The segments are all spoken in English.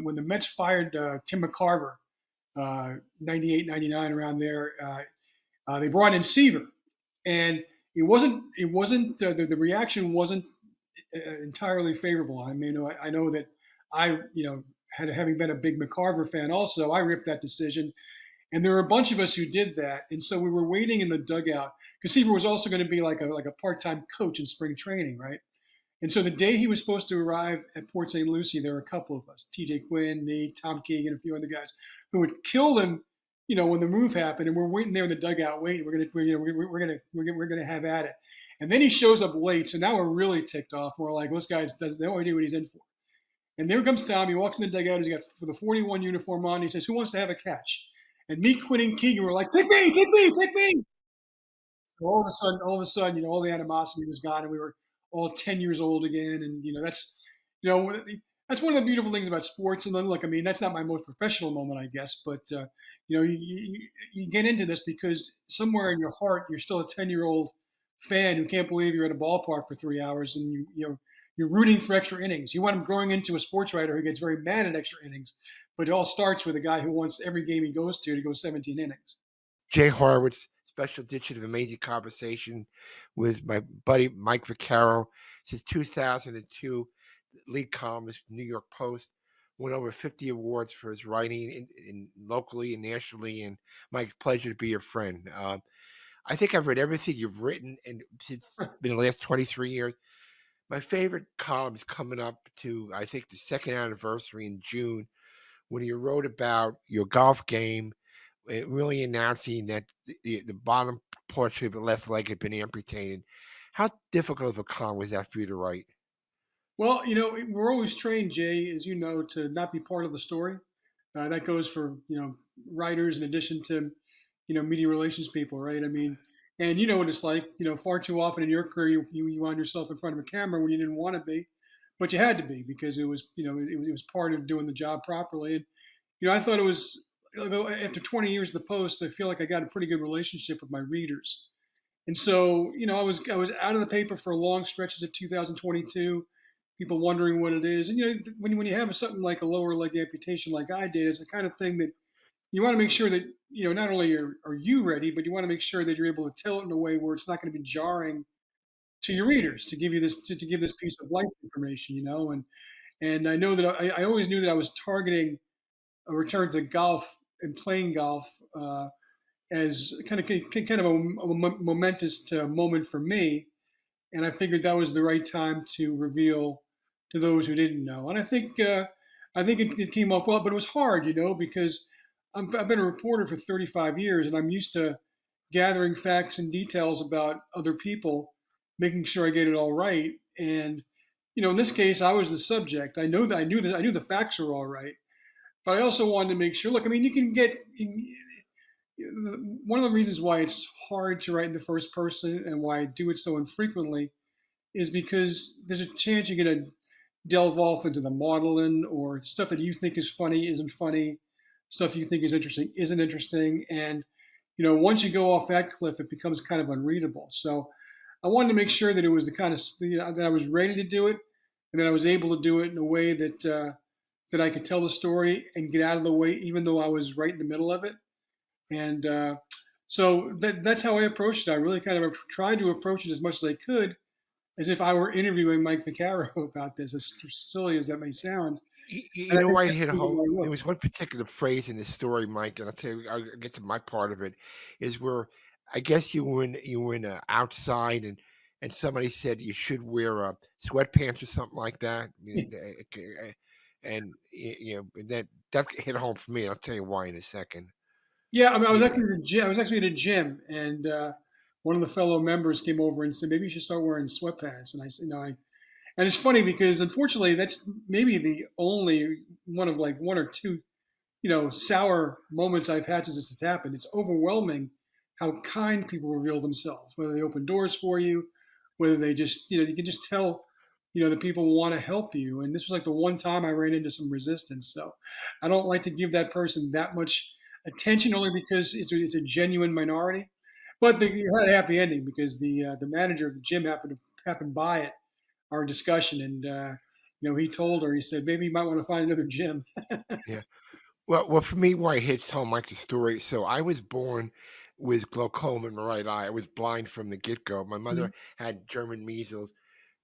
when the Mets fired Tim McCarver, 98, 99, around there, they brought in Seaver, and the reaction wasn't entirely favorable. I mean, I know that having been a big McCarver fan, also I ripped that decision, and there were a bunch of us who did that, and so we were waiting in the dugout because Seaver was also going to be like a part-time coach in spring training, right? And so the day he was supposed to arrive at Port St. Lucie, there were a couple of us, TJ Quinn, me, Tom Keegan, a few other guys, who had killed him, when the move happened, and we're waiting there in the dugout, waiting. We're gonna have at it. And then he shows up late, so now we're really ticked off. We're like, this guy doesn't no idea what he's in for. And there comes Tom. He walks in the dugout. He's got the 41 uniform on. He says, "Who wants to have a catch?" And me, Quinn, and Keegan were like, "Pick me, pick me, pick me!" So all of a sudden, all the animosity was gone, and we were all 10 years old again. And you know, that's one of the beautiful things about sports. And then, look, I mean, that's not my most professional moment, I guess, but you get into this because somewhere in your heart, you're still a 10-year-old fan who can't believe you're at a ballpark for 3 hours, and you're rooting for extra innings. You want him growing into a sports writer who gets very mad at extra innings, but it all starts with a guy who wants every game he goes to go 17 innings. Jay Horwitz, special edition of Amazing Conversation with my buddy Mike Vaccaro. Since 2002, lead columnist, New York Post, won over 50 awards for his writing in locally and nationally. And Mike, pleasure to be your friend. I think I've read everything you've written, and since in the last 23 years. My favorite column is coming up to, I think, the second anniversary in June, when you wrote about your golf game, really announcing that the bottom portion of the left leg had been amputated. How difficult of a column was that for you to write? Well, we're always trained, Jay, as you know, to not be part of the story. That goes for writers in addition to media relations people, right? I mean, and you know what it's like. Far too often in your career, you find yourself in front of a camera when you didn't want to be, but you had to be because it was it was part of doing the job properly. And I thought it was, after 20 years of the Post, I feel like I got a pretty good relationship with my readers. And so, I was out of the paper for long stretches of 2022. People wondering what it is, and when you have something like a lower leg amputation, like I did, it's the kind of thing that you want to make sure that not only are you ready, but you want to make sure that you're able to tell it in a way where it's not going to be jarring to your readers to give you this to give this piece of life information, and I know that I always knew that I was targeting a return to golf and playing golf as kind of a momentous moment for me, and I figured that was the right time to reveal to those who didn't know. And I think it came off well, but it was hard, because I've been a reporter for 35 years, and I'm used to gathering facts and details about other people, making sure I get it all right. And in this case, I was the subject. I knew the facts were all right, but I also wanted to make sure. Look, I mean, one of the reasons why it's hard to write in the first person and why I do it so infrequently is because there's a chance you're going to delve off into the Maudlin, or stuff that you think is funny isn't funny, stuff you think is interesting isn't interesting, and once you go off that cliff, it becomes kind of unreadable. So I wanted to make sure that it was the kind of that I was ready to do it, and that I was able to do it in a way that I could tell the story and get out of the way, even though I was right in the middle of it. And so that's how I approached it. I really kind of tried to approach it as much as I could, as if I were interviewing Mike Vaccaro about this, as silly as that may sound. You know why I hit home? There was one particular phrase in the story, Mike, and I'll tell you, I'll get to my part of it, is where I guess you were in outside, and somebody said you should wear sweatpants or something like that, and that hit home for me. I'll tell you why in a second. Yeah, I mean, I was actually at a gym, and one of the fellow members came over and said, maybe you should start wearing sweatpants. And I said, and it's funny because unfortunately that's maybe the only one of like one or two, sour moments I've had since this has happened. It's overwhelming how kind people reveal themselves, whether they open doors for you, whether they just, you can just tell, that people want to help you. And this was like the one time I ran into some resistance. So I don't like to give that person that much attention, only because it's a genuine minority. But it had a happy ending because the manager of the gym happened by at our discussion, and he told her, he said, maybe you might want to find another gym. Yeah. Well, for me, why it hits home like a story. So I was born with glaucoma in my right eye. I was blind from the get go. My mother Mhm. had German measles,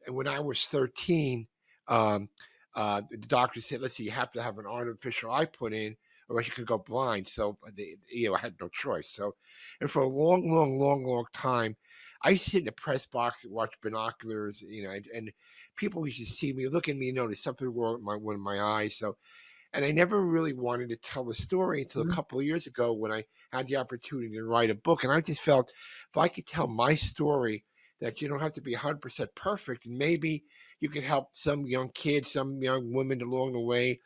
and when I was 13, um, the doctor said, "Let's see, you have to have an artificial eye put in, or else you could go blind." So I had no choice. So, and for a long, long, long, long time, I used to sit in the press box and watch binoculars, and people used to see me, look at me, there's something wrong with one of my eyes. So, and I never really wanted to tell the story until a Mhm. couple of years ago when I had the opportunity to write a book. And I just felt if I could tell my story, that you don't have to be 100% perfect, and maybe you could help some young kids, some young women along the way.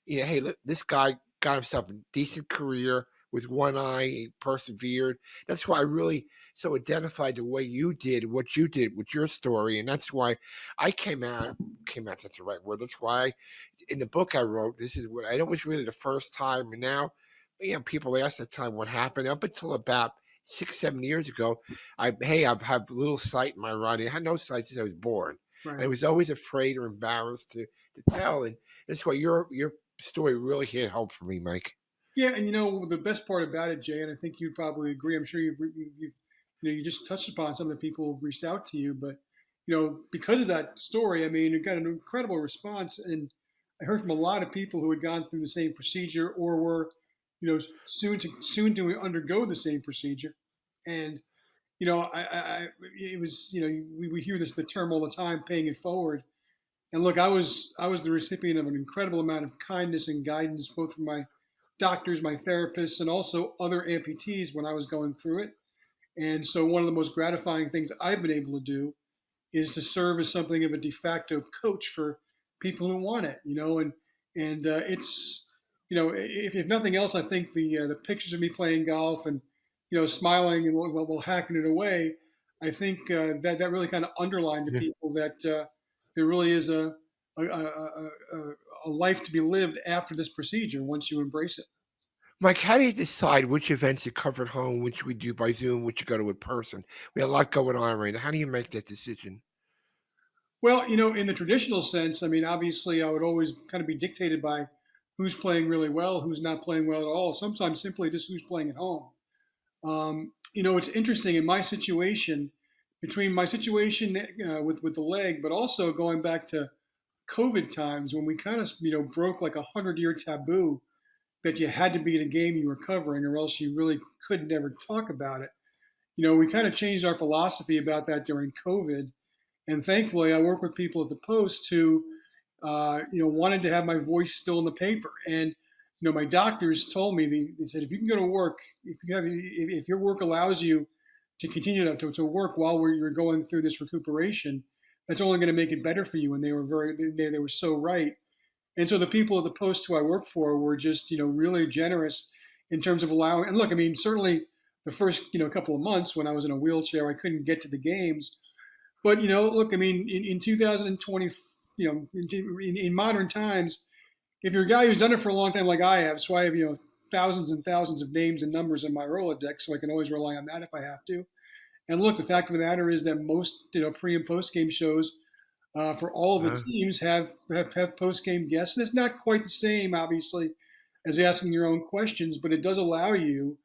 Hey, look, this guy got himself a decent career with one eye. He persevered. That's why I really so identified the way you did what you did with your story, and that's why I came out. That's the right word. That's why in the book I wrote, this is what I know was really the first time, and now, people ask at the time what happened up until about 6, 7 years ago. I've had little sight in my right eye. I had no sight since I was born. And I Right. was always afraid or embarrassed to tell, and that's why your story really hit home for me, Mike. Yeah, and the best part about it, Jay, and I think you'd probably agree. I'm sure you just touched upon some of the people who've reached out to you, but because of that story, I mean, it got an incredible response, and I heard from a lot of people who had gone through the same procedure or were, soon to undergo the same procedure, and it was, we hear the term all the time, paying it forward. And look, I was the recipient of an incredible amount of kindness and guidance, both from my doctors, my therapists, and also other amputees when I was going through it. And so, one of the most gratifying things I've been able to do is to serve as something of a de facto coach for people who want it. And it's if nothing else, I think the pictures of me playing golf and smiling and while hacking it away, I think that really kind of underlined to Yeah. people that there really is a life to be lived after this procedure once you embrace it. Mike, how do you decide which events you cover at home, which we do by Zoom, which you go to in person? We have a lot going on right now. How do you make that decision? Well, in the traditional sense, I mean, obviously, I would always kind of be dictated by who's playing really well, who's not playing well at all. Sometimes simply just who's playing at home. It's interesting in my situation, between my situation with the leg, but also going back to COVID times when we kind of broke like 100-year taboo that you had to be at a game you were covering, or else you really could never talk about it. We kind of changed our philosophy about that during COVID, and thankfully, I work with people at the Post who, wanted to have my voice still in the paper. And my doctors told me they said if you can go to work, if your work allows you to continue to work while you're going through this recuperation, that's only going to make it better for you. And they were so right. And so the people at the Post who I work for were just really generous in terms of allowing. And look, I mean, certainly the first couple of months when I was in a wheelchair, I couldn't get to the games, but look, I mean, in 2020, in modern times, if you're a guy who's done it for a long time, like I have, so I have thousands and thousands of names and numbers in my Rolodex, so I can always rely on that if I have to. And look, the fact of the matter is that most pre and post game shows for all of the Uh, teams have post game guests, and it's not quite the same, obviously, as asking your own questions, but it does allow you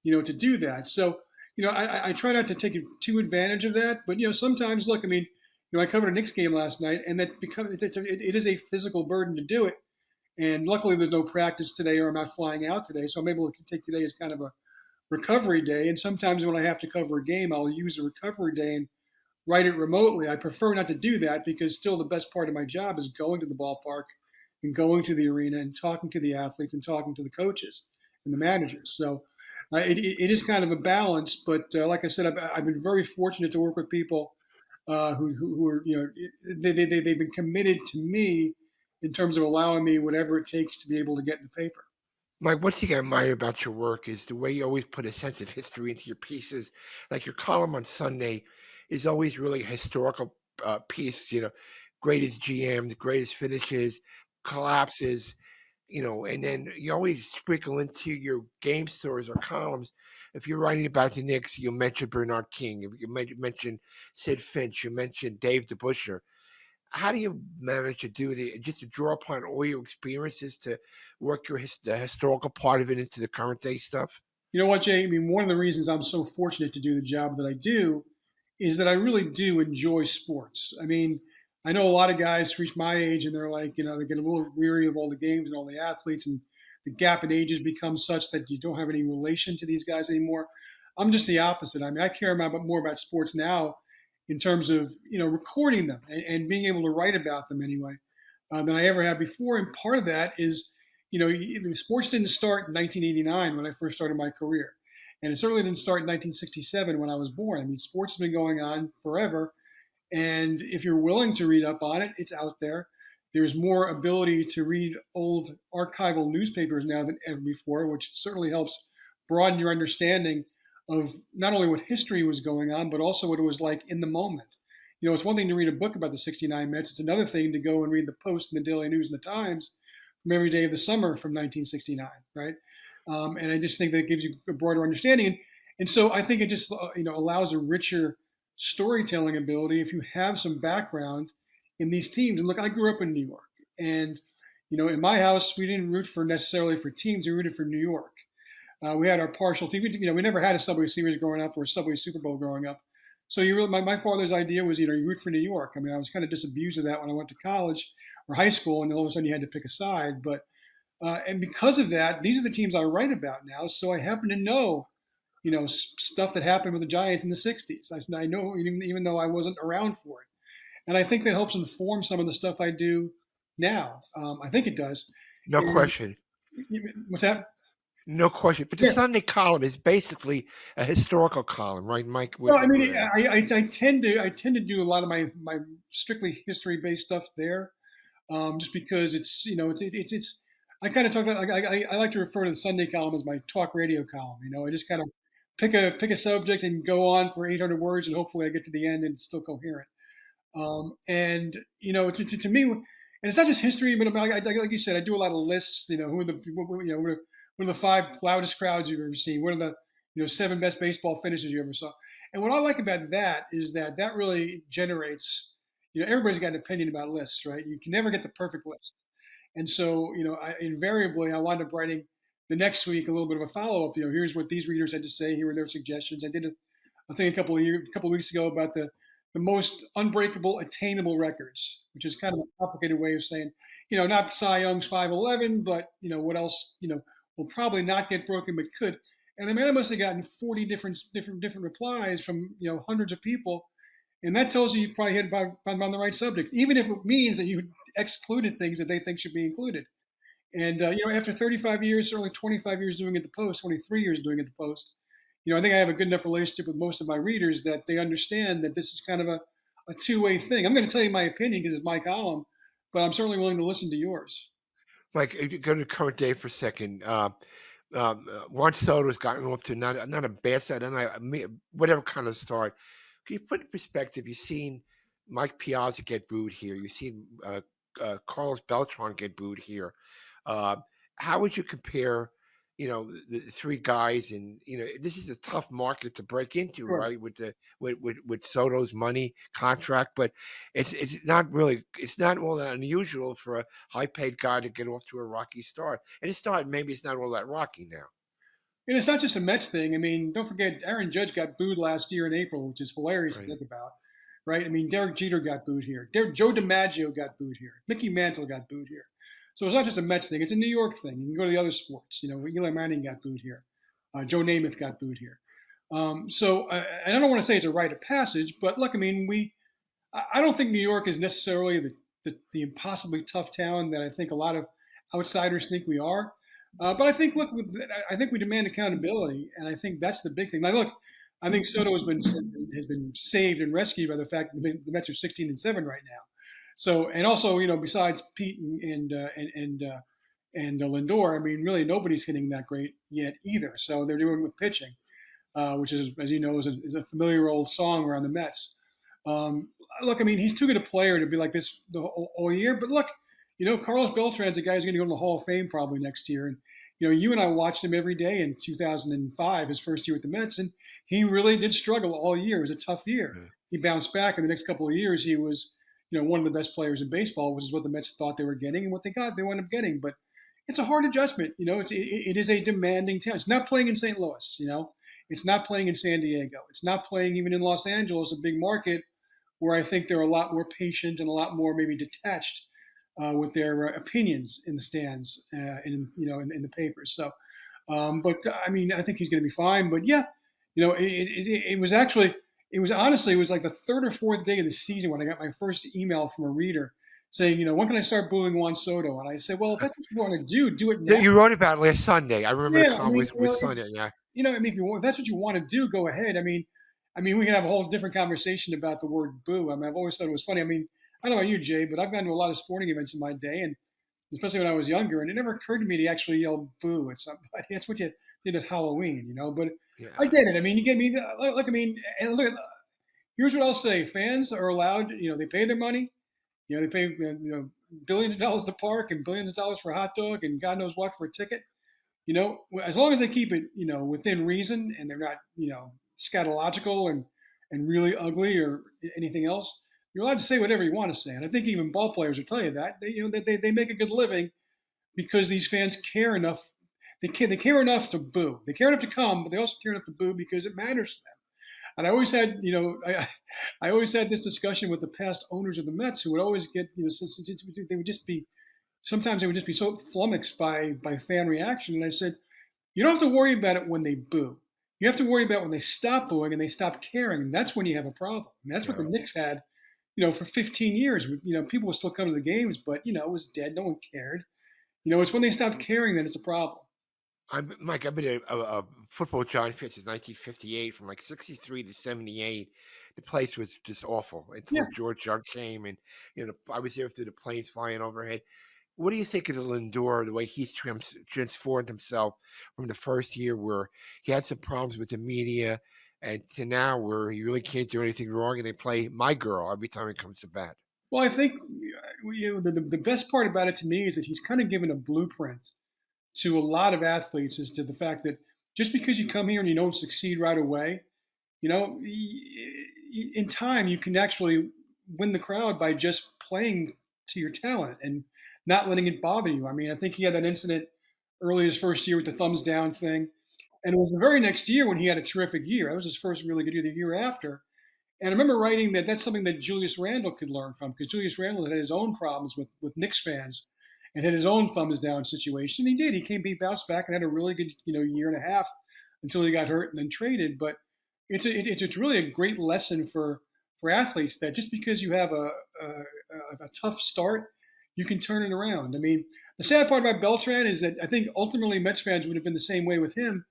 to do that. So, I try not to take too advantage of that, but sometimes, look, I mean, I covered a Knicks game last night, and that becomes it is a physical burden to do it. And luckily, there's no practice today, or I'm not flying out today, so I'm able to take today as kind of a recovery day. And sometimes when I have to cover a game, I'll use a recovery day and write it remotely. I prefer not to do that because still the best part of my job is going to the ballpark and going to the arena and talking to the athletes and talking to the coaches and the managers. So it is kind of a balance, but like I said, I've been very fortunate to work with people who are they've been committed to me in terms of allowing me whatever it takes to be able to get in the paper. Mike, one thing I admire about your work is the way you always put a sense of history into your pieces. Like your column on Sunday is always really a historical piece, greatest GMs, greatest finishes, collapses, and then you always sprinkle into your game stories or columns. If you're writing about the Knicks, you mention Bernard King. If you mention Sid Finch, you mention Dave DeBuscher. how do you manage to do just to draw upon all your experiences to work the historical part of it into the current day stuff? You know what, Jay? I mean, one of the reasons I'm so fortunate to do the job that I do is that I really do enjoy sports. I mean, I know a lot of guys reach my age and they're like, they get a little weary of all the games and all the athletes, and the gap in ages becomes such that you don't have any relation to these guys anymore. I'm just the opposite. I mean, I care more about sports now in terms of recording them and being able to write about them anyway than I ever have before. And part of that is, sports didn't start in 1989 when I first started my career. And it certainly didn't start in 1967 when I was born. I mean, sports has been going on forever. And if you're willing to read up on it, it's out there. There's more ability to read old archival newspapers now than ever before, which certainly helps broaden your understanding of not only what history was going on, but also what it was like in the moment. It's one thing to read a book about the 69 Mets. It's another thing to go and read the Post and the Daily News and the Times from every day of the summer from 1969, right? And I just think that it gives you a broader understanding. And so I think it just allows a richer storytelling ability if you have some background in these teams. And look, I grew up in New York, and in my house we didn't root necessarily for teams. We rooted for New York. We had our partial team. We never had a Subway Series growing up or a Subway Super Bowl growing up. So my father's idea was, you root for New York. I mean, I was kind of disabused of that when I went to college or high school, and all of a sudden you had to pick a side. But and because of that, these are the teams I write about now. So I happen to know, stuff that happened with the Giants in the '60s. I know, even though I wasn't around for it, and I think that helps inform some of the stuff I do now. I think it does. No And, question. what's that? No question. But the Yeah. Sunday column is basically a historical column, right, Mike? Well, I mean, I tend to do a lot of my strictly history based stuff there, just because it's. I kind of talk about. I like to refer to the Sunday column as my talk radio column. I just kind of pick a subject and go on for 800 words, and hopefully I get to the end and it's still coherent. And to me, and it's not just history, but like you said, I do a lot of lists. Who are the what are the 5 loudest crowds you've ever seen? What are the 7 best baseball finishes you ever saw? And what I like about that is that really generates. Everybody's got an opinion about lists, right? You can never get the perfect list. And so, invariably, I wound up writing the next week a little bit of a follow up. Here's what these readers had to say. Here were their suggestions. I did a thing a couple of weeks ago about the most unbreakable attainable records, which is kind of a complicated way of saying, not Cy Young's 511, but what else, will probably not get broken, but could. And I mean, I must have gotten 40 different replies from hundreds of people. And that tells you probably hit on the right subject, even if it means that you excluded things that they think should be included. And after 35 years, only 25 years doing it at the Post, 23 years doing it at the Post, I think I have a good enough relationship with most of my readers that they understand that this is kind of a two-way thing. I'm going to tell you my opinion because it's my column, but I'm certainly willing to listen to yours. Mike, go to current day for a second. Juan Soto's gotten off to not a bad start, and whatever kind of start. Can you put in perspective? You've seen Mike Piazza get booed here. You've seen Carlos Beltran get booed here. How would you compare, the 3 guys? And this is a tough market to break into, Sure. right? With Soto's money contract, but it's not all that unusual for a high-paid guy to get off to a rocky start. And maybe it's not all that rocky now. And it's not just a Mets thing. I mean, don't forget, Aaron Judge got booed last year in April, which is hilarious to think about, right? I mean, Derek Jeter got booed here. Joe DiMaggio got booed here. Mickey Mantle got booed here. So it's not just a Mets thing. It's a New York thing. You can go to the other sports. Eli Manning got booed here. Joe Namath got booed here. And I don't want to say it's a rite of passage, but look, I mean, I don't think New York is necessarily the impossibly tough town that I think a lot of outsiders think we are. But I think, look, I think we demand accountability, and I think that's the big thing. Now, look, I think Soto has been saved and rescued by the fact that the Mets are 16-7 right now. So, and also, besides Pete and Lindor, I mean, really nobody's hitting that great yet either. So they're doing it with pitching, which is, as you know, is a familiar old song around the Mets. Look, I mean, he's too good a player to be like this all year. But look, Carlos Beltran's a guy who's going to go in the Hall of Fame probably next year. And, you and I watched him every day in 2005, his first year with the Mets, and he really did struggle all year. It was a tough year. He bounced back. In the next couple of years, he was, one of the best players in baseball, which is what the Mets thought they were getting, and what they got, they wound up getting. But it's a hard adjustment. It is a demanding town. It's not playing in St. Louis. It's not playing in San Diego. It's not playing even in Los Angeles, a big market where I think they're a lot more patient and a lot more maybe detached with their opinions in the stands in the papers. So, but I mean, I think he's going to be fine. But yeah, it was actually it was like the third or fourth day of the season when I got my first email from a reader saying, when can I start booing Juan Soto? And I said, well, if that's what you want to do it now. You wrote about it last Sunday. I remember the Yeah, I column mean, was Sunday. Yeah. If that's what you want to do, go ahead. I mean, we can have a whole different conversation about the word boo. I mean, I've always thought it was funny. I mean, I don't know about you, Jay, but I've gone to a lot of sporting events in my day, and especially when I was younger, and it never occurred to me to actually yell boo at somebody. That's what you did at Halloween, But Yeah. I get it. I mean, you get me. Look, I mean, and look. Here's what I'll say: fans are allowed. They pay their money. They pay billions of dollars to park and billions of dollars for a hot dog and God knows what for a ticket. As long as they keep it, within reason and they're not, scatological and really ugly or anything else, you're allowed to say whatever you want to say. And I think even ball players will tell you that they make a good living because these fans care enough. They care enough to boo. They care enough to come, but they also care enough to boo because it matters to them. And I always had, I always had this discussion with the past owners of the Mets who would always get, they would just be, sometimes they would just be so flummoxed by fan reaction. And I said, you don't have to worry about it when they boo. You have to worry about when they stop booing and they stop caring. And that's when you have a problem. And that's what the Knicks had, for 15 years. People would still come to the games, but, it was dead. No one cared. It's when they stopped caring that it's a problem. Mike, I've been a football giant fan since 1958, from like 63 to 78. The place was just awful until George Young came, and I was there through the planes flying overhead. What do you think of the Lindor, the way he's transformed himself from the first year where he had some problems with the media, and to now where he really can't do anything wrong, and they play my girl every time he comes to bat? Well, I think the best part about it to me is that he's kind of given a blueprint to a lot of athletes as to the fact that just because you come here and you don't succeed right away, in time you can actually win the crowd by just playing to your talent and not letting it bother you. I mean, I think he had that incident early his first year with the thumbs down thing. And it was the very next year when he had a terrific year. That was his first really good year the year after. And I remember writing that that's something that Julius Randle could learn from because Julius Randle had his own problems with Knicks fans and had his own thumbs down situation. He did. He bounced back and had a really good, year and a half until he got hurt and then traded. But it's really a great lesson for athletes that just because you have a tough start, you can turn it around. I mean, the sad part about Beltran is that I think ultimately Mets fans would have been the same way with him.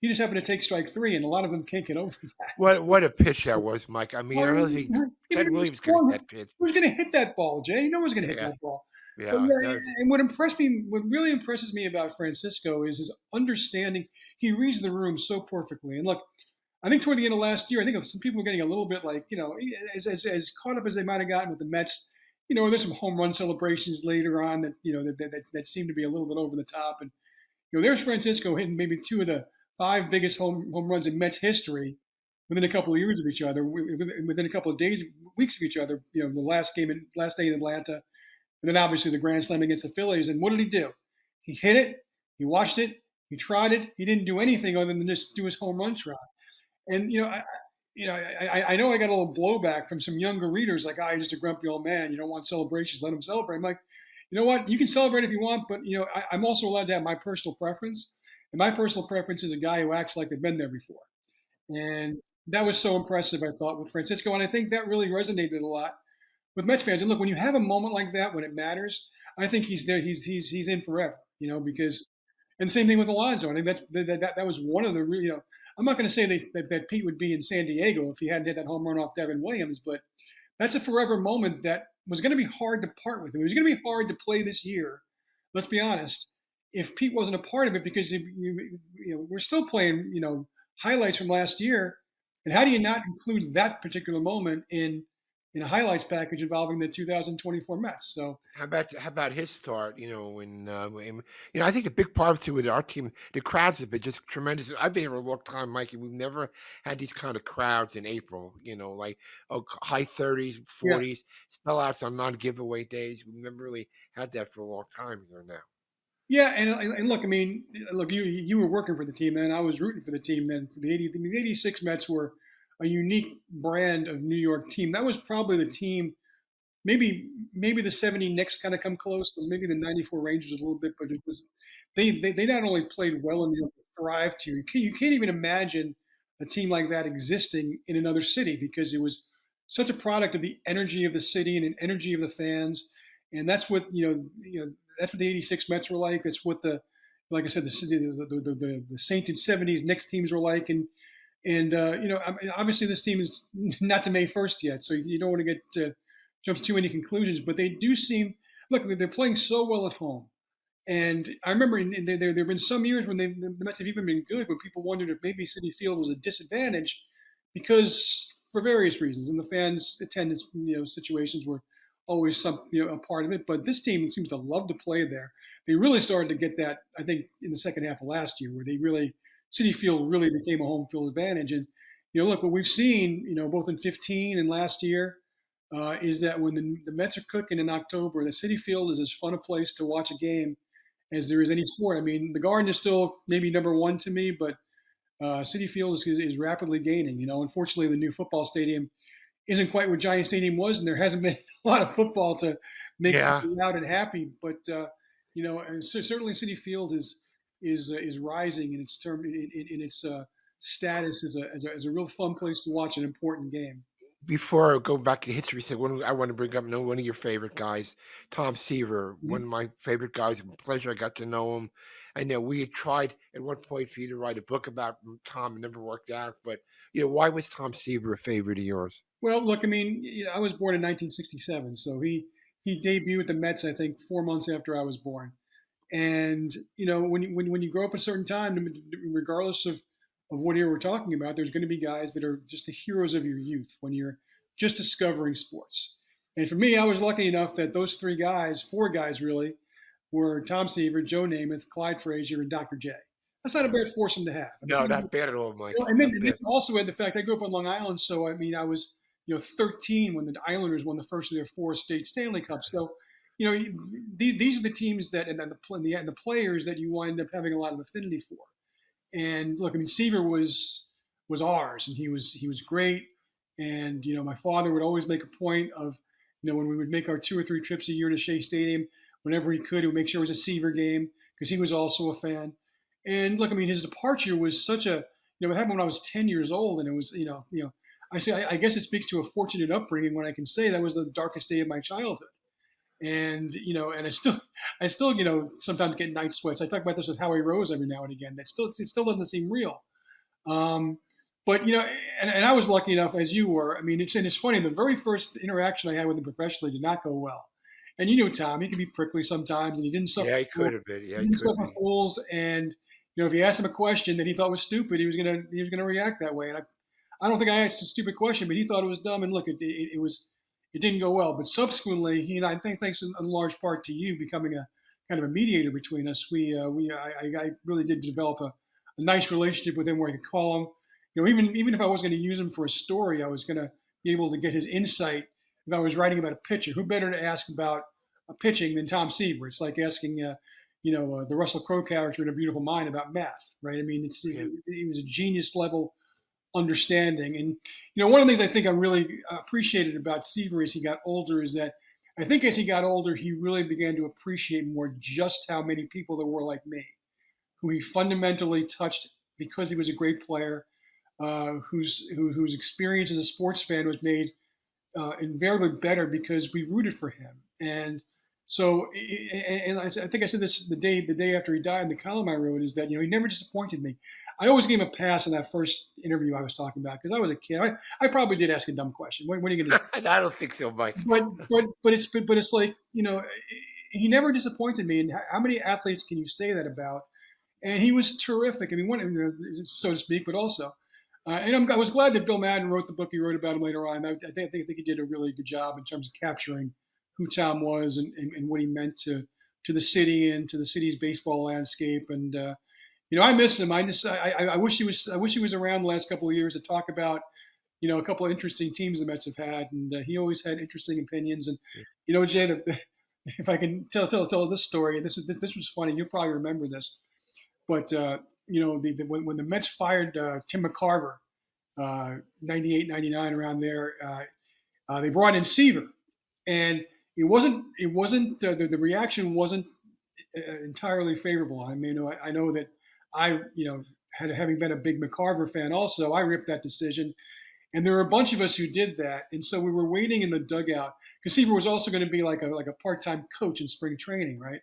He just happened to take strike three, and a lot of them can't get over that. What a pitch that was, Mike. I mean, I don't think Ted Williams could hit that pitch. Who's going to hit that ball, Jay? No one's going to hit that ball. Yeah, and what really impresses me about Francisco is his understanding. He reads the room so perfectly. And look, I think toward the end of last year, I think some people were getting a little bit like, as caught up as they might have gotten with the Mets. There's some home run celebrations later on that seemed to be a little bit over the top. And there's Francisco hitting maybe two of the five biggest home runs in Mets history within a couple of years of each other, within a couple of weeks of each other. The last day in Atlanta. And then obviously the grand slam against the Phillies. And what did he do? He hit it. He watched it. He tried it. He didn't do anything other than just do his home run trot. And I know I got a little blowback from some younger readers, like, you're just a grumpy old man. You don't want celebrations. Let him celebrate. I'm like, you know what? You can celebrate if you want, but I'm also allowed to have my personal preference. And my personal preference is a guy who acts like they've been there before. And that was so impressive, I thought, with Francisco. And I think that really resonated a lot with Mets fans. And look, when you have a moment like that, when it matters, I think he's there. He's in forever, because, and same thing with Alonso. I think that was one of the, I'm not going to say that Pete would be in San Diego if he hadn't hit that home run off Devin Williams, but that's a forever moment that was going to be hard to part with. It was going to be hard to play this year. Let's be honest. If Pete wasn't a part of it, because we're still playing, highlights from last year, and how do you not include that particular moment in in a highlights package involving the 2024 Mets. So How about his start? I think the big part too with our team, the crowds have been just tremendous. I've been here a long time, Mikey. We've never had these kind of crowds in April. Like high 30s, yeah, 40s, sellouts on non-giveaway days. We've never really had that for a long time here now. yeah, and look, I mean, look, you were working for the team then. I was rooting for the team then. For the '86 Mets were a unique brand of New York team. That was probably the team. Maybe the '70 Knicks kind of come close, or maybe the '94 Rangers a little bit, but it was they not only played well and thrived to. You can't even imagine a team like that existing in another city because it was such a product of the energy of the city and an energy of the fans, and that's what that's what the '86 Mets were like. That's what like I said, the city, the sainted '70s Knicks teams were like, and I mean, obviously this team is not to May 1st yet, so you don't want to get jump to too many conclusions. But they do seem look. They're playing so well at home, and I remember there have been some years when the Mets have even been good, when people wondered if maybe Citi Field was a disadvantage because for various reasons, and the fans' attendance situations were always a part of it. But this team seems to love to play there. They really started to get that, I think, in the second half of last year, where they really Citi Field really became a home field advantage. And look, what we've seen, both in 15 and last year, is that when the Mets are cooking in October, the Citi Field is as fun a place to watch a game as there is any sport. I mean, the Garden is still maybe number one to me, but Citi Field is rapidly gaining. Unfortunately, the new football stadium isn't quite what Giant Stadium was, and there hasn't been a lot of football to make Yeah. people loud and happy. But and certainly Citi Field is rising in its term in its status as a real fun place to watch an important game. Before I go back to history, say I want to bring up one of your favorite guys, Tom Seaver, Mm-hmm. one of my favorite guys. Pleasure, I got to know him. I know we had tried at one point for you to write a book about Tom. It never worked out. But why was Tom Seaver a favorite of yours? Well, look, I mean, I was born in 1967, so he debuted at the Mets, I think, 4 months after I was born. And when you grow up at a certain time, regardless of what era we're talking about, there's going to be guys that are just the heroes of your youth when you're just discovering sports. And for me, I was lucky enough that those four guys really, were Tom Seaver, Joe Namath, Clyde Frazier, and Dr. J. That's not a bad foursome to have. I mean, No, not bad at all, Mike. and then, Not and then bad. also had the fact I grew up on Long Island, so I mean I was 13 when the Islanders won the first of their four state Stanley Cups. So these are the teams that and the players that you wind up having a lot of affinity for. And look, I mean Seaver was ours, and he was great. And my father would always make a point of when we would make our 2 or 3 trips a year to Shea Stadium, whenever he could, he would make sure it was a Seaver game because he was also a fan. And look, I mean, his departure was such a, it happened when I was 10 years old, and it was, I say, I guess it speaks to a fortunate upbringing when I can say that was the darkest day of my childhood. And and I still, sometimes get night sweats. I talk about this with Howie Rose every now and again. It still doesn't seem real. Um, but and I was lucky enough, as you were. I mean, it's funny. The very first interaction I had with him professionally did not go well. And Tom, he can be prickly sometimes, and he didn't suffer. Yeah, he could have been. Yeah, He he didn't could suffer be. fools, and if you asked him a question that he thought was stupid, he was gonna react that way. And I don't think I asked a stupid question, but he thought it was dumb. And look, it didn't go well. But subsequently, I think thanks in large part to you becoming a kind of a mediator between us, I really did develop a nice relationship with him where I could call him. Even if I was going to use him for a story, I was going to be able to get his insight if I was writing about a pitcher. Who better to ask about a pitching than Tom Seaver? It's like asking, the Russell Crowe character in A Beautiful Mind about math, right? I mean, Yeah. it was a genius level understanding. And one of the things I think I really appreciated about Seaver as he got older is that I think as he got older, he really began to appreciate more just how many people there were like me, who he fundamentally touched because he was a great player, whose experience as a sports fan was made invariably better because we rooted for him. And so, and I think I said this the day after he died in the column I wrote, is that he never disappointed me. I always gave him a pass in that first interview I was talking about because I was a kid. I probably did ask a dumb question. What are you going to do? I don't think so, Mike. But it's like he never disappointed me. And how many athletes can you say that about? And he was terrific. I mean, one, so to speak, but also I was glad that Bill Madden wrote the book he wrote about him later on. I think he did a really good job in terms of capturing who Tom was and what he meant to the city and to the city's baseball landscape. And I miss him. I wish he was around the last couple of years to talk about a couple of interesting teams the Mets have had, and he always had interesting opinions. And Jay, if I can tell this story, this was funny. You'll probably remember this, but when the Mets fired Tim McCarver, 98, 99, around there, they brought in Seaver, and it wasn't the reaction wasn't entirely favorable. I mean, I know that having been a big McCarver fan, also I ripped that decision, and there were a bunch of us who did that, and so we were waiting in the dugout because Seaver was also going to be like a part-time coach in spring training, right?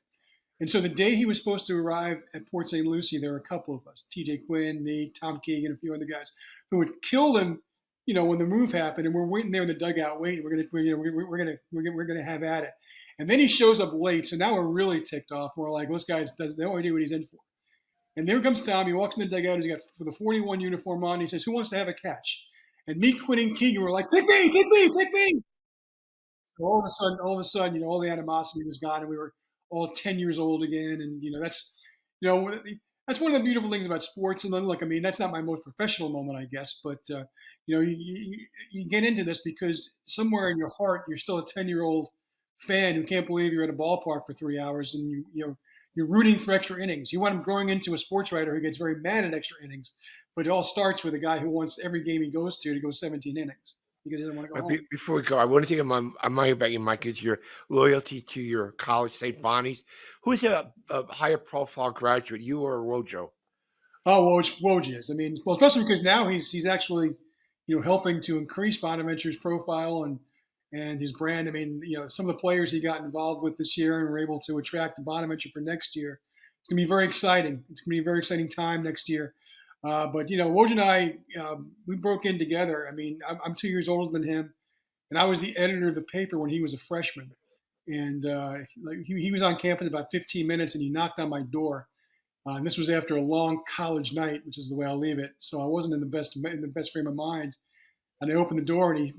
And so the day he was supposed to arrive at Port St. Lucie, there were a couple of us, T.J. Quinn, me, Tom Keegan, a few other guys, who would kill him, when the move happened, and we're waiting there in the dugout, waiting. We're gonna have at it. And then he shows up late, so now we're really ticked off. We're like, this guy doesn't no idea what he's in for. And there comes Tom. He walks in the dugout. He's got the 41 uniform on. He says, "Who wants to have a catch?" And me, Quinn, and Keegan were like, "Pick me, pick me, pick me!" So all of a sudden, all the animosity was gone, and we were all 10 years old again. And you know, that's one of the beautiful things about sports. And then, look, I mean, that's not my most professional moment, I guess, but you get into this because somewhere in your heart, you're still a 10-year-old fan who can't believe you're at a ballpark for 3 hours, and you're rooting for extra innings. You want him growing into a sports writer who gets very mad at extra innings, but it all starts with a guy who wants every game he goes to go 17 innings because he doesn't want to go home. Before we go, I want to think about you, Mike, is your loyalty to your college, St. Bonnie's. Who's a higher profile graduate, you or Wojo? Oh, Woj is. I mean, well, especially because now he's actually, helping to increase Bonaventure's profile and his brand. I mean, some of the players he got involved with this year and were able to attract to Bonaventure for next year. It's going to be very exciting. It's going to be a very exciting time next year. But Woj and I, we broke in together. I mean, I'm 2 years older than him, and I was the editor of the paper when he was a freshman. And he was on campus about 15 minutes, and he knocked on my door. And this was after a long college night, which is the way I'll leave it. So I wasn't in the best frame of mind. And I opened the door, and he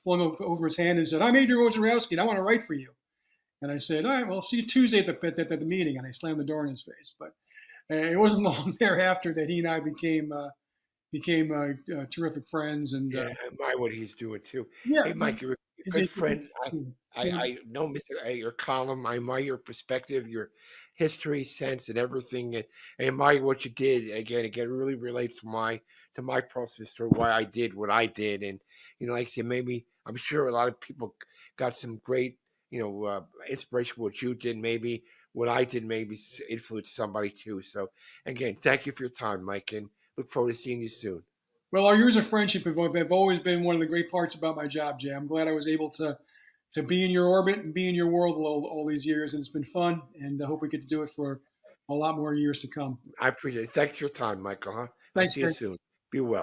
flung over his hand and said, "I'm Adrian Wojnarowski, and I want to write for you." And I said, "All right, well, see you Tuesday at the meeting." And I slammed the door in his face. But it wasn't long thereafter that he and I became terrific friends. And Yeah, I admire what he's doing too. yeah, Hey, Mike, you're a good friend. I know Mr. Your column. I admire your perspective, your history sense, and everything. And I admire what you did. Again, it really relates to my process story, why I did what I did. And like I said, maybe I'm sure a lot of people got some great inspiration from what you did. Maybe what I did maybe influenced somebody too. So again, thank you for your time, Mike, and look forward to seeing you soon. Well, our years of friendship have always been one of the great parts about my job, Jay. I'm glad I was able to be in your orbit and be in your world all these years, and it's been fun. And I hope we get to do it for a lot more years to come. I appreciate it. Thanks for your time, Michael. I'll Thanks, see you Greg. soon. Be well.